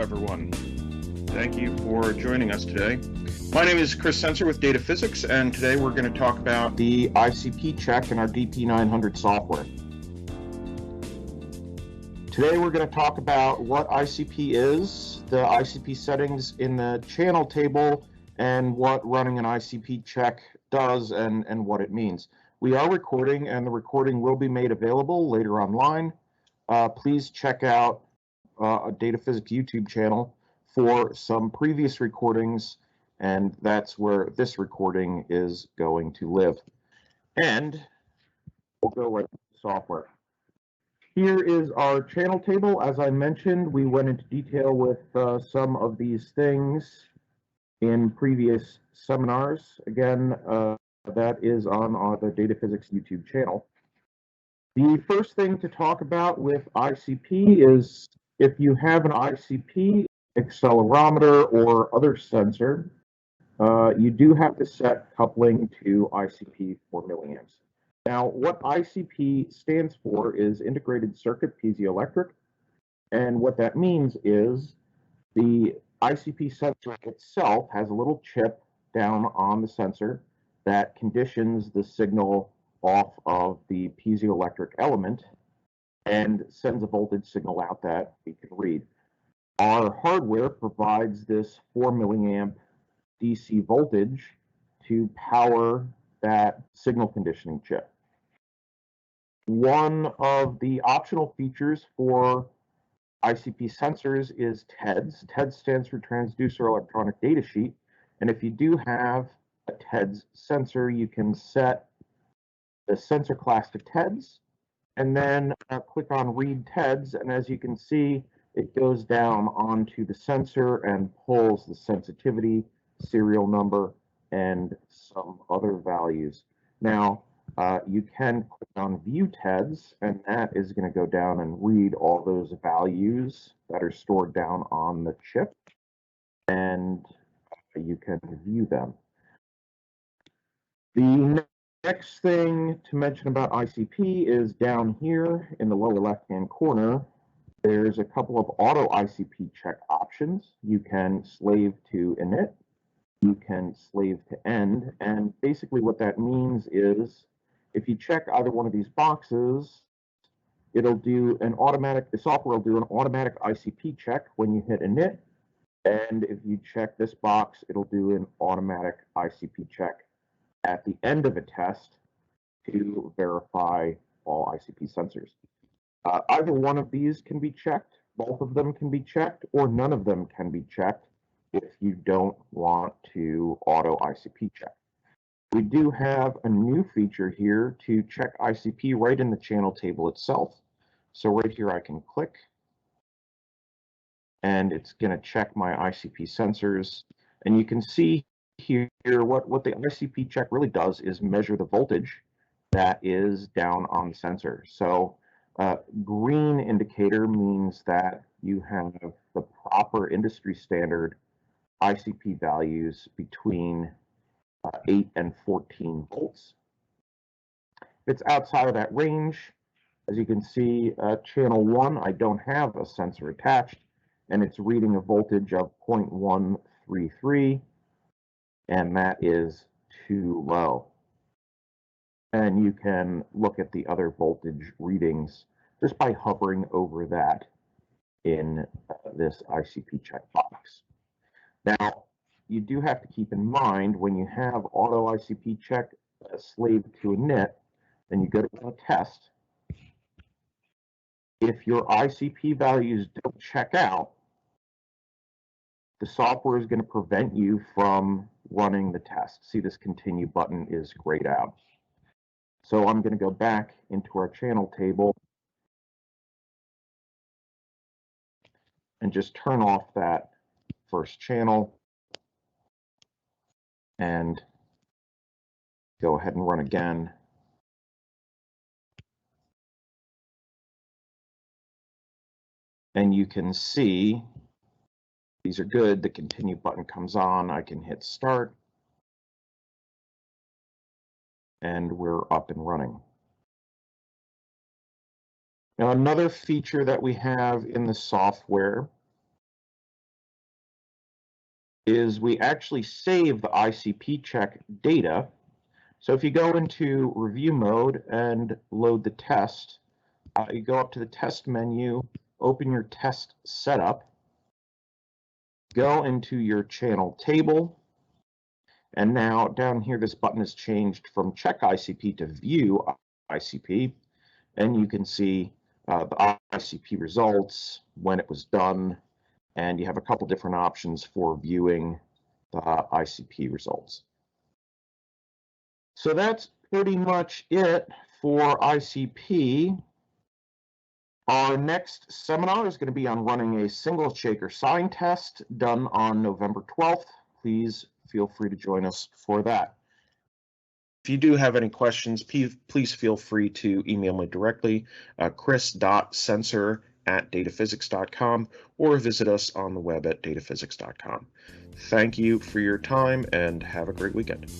everyone. Thank you for joining us today. My name is Chris Sensor with Data Physics, and today we're going to talk about the ICP Check in our DP900 software. Today we're going to talk about what ICP is, the ICP settings in the channel table, and what running an ICP check does and what it means. We are recording, and the recording will be made available later online. Please check out a Data Physics YouTube channel for some previous recordings, and that's where this recording is going to live. And we'll go right to the software. Here is our channel table. As I mentioned, we went into detail with some of these things in previous seminars. Again, that is on the Data Physics YouTube channel. The first thing to talk about with ICP is if you have an ICP, accelerometer, or other sensor, you do have to set coupling to ICP 4 milliamps. Now, what ICP stands for is Integrated Circuit Piezoelectric, and what that means is the ICP sensor itself has a little chip down on the sensor that conditions the signal off of the piezoelectric element and sends a voltage signal out that we can read. Our hardware provides this 4 milliamp DC voltage to power that signal conditioning chip. One of the optional features for ICP sensors is TEDS. TEDS stands for Transducer Electronic Data Sheet, and if you do have a TEDS sensor, you can set the sensor class to TEDS, and then click on Read TEDS, and as you can see, it goes down onto the sensor and pulls the sensitivity, serial number, and some other values. Now, you can click on View TEDS, and that is going to go down and read all those values that are stored down on the chip, and you can view them. The next thing to mention about ICP is down here in the lower left-hand corner, there's a couple of auto ICP check options. You can slave to init, you can slave to end, and basically what that means is if you check either one of these boxes, it'll do an automatic, the software will do an automatic ICP check when you hit init, and if you check this box, it'll do an automatic ICP check at the end of a test to verify all ICP sensors. Either one of these can be checked, both of them can be checked, or none of them can be checked if you don't want to auto ICP check. We do have a new feature here to check ICP right in the channel table itself. So right here I can click, and it's going to check my ICP sensors, and you can see here what the ICP check really does is measure the voltage that is down on the sensor. So green indicator means that you have the proper industry standard ICP values between 8 and 14 volts. If it's outside of that range, as you can see, channel 1, I don't have a sensor attached, and it's reading a voltage of 0.133, and that is too low. And you can look at the other voltage readings just by hovering over that in this ICP checkbox. Now, you do have to keep in mind when you have auto ICP check slave to init, and you go to a test, if your ICP values don't check out, the software is going to prevent you from running the test. See, this continue button is grayed out. So I'm going to go back into our channel table and just turn off that first channel and go ahead and run again. And you can see these are good. The continue button comes on. I can hit start, and we're up and running. Now, another feature that we have in the software is we actually save the ICP check data. So if you go into review mode and load the test, you go up to the test menu, open your test setup, go into your channel table, and now down here this button is changed from check ICP to view ICP, and you can see the ICP results, when it was done, and you have a couple different options for viewing the ICP results. So that's pretty much it for ICP. Our next seminar is going to be on running a single shaker sign test done on November 12th. Please feel free to join us for that. If you do have any questions, please feel free to email me directly, chris.sensor@dataphysics.com, or visit us on the web at dataphysics.com. Thank you for your time and have a great weekend.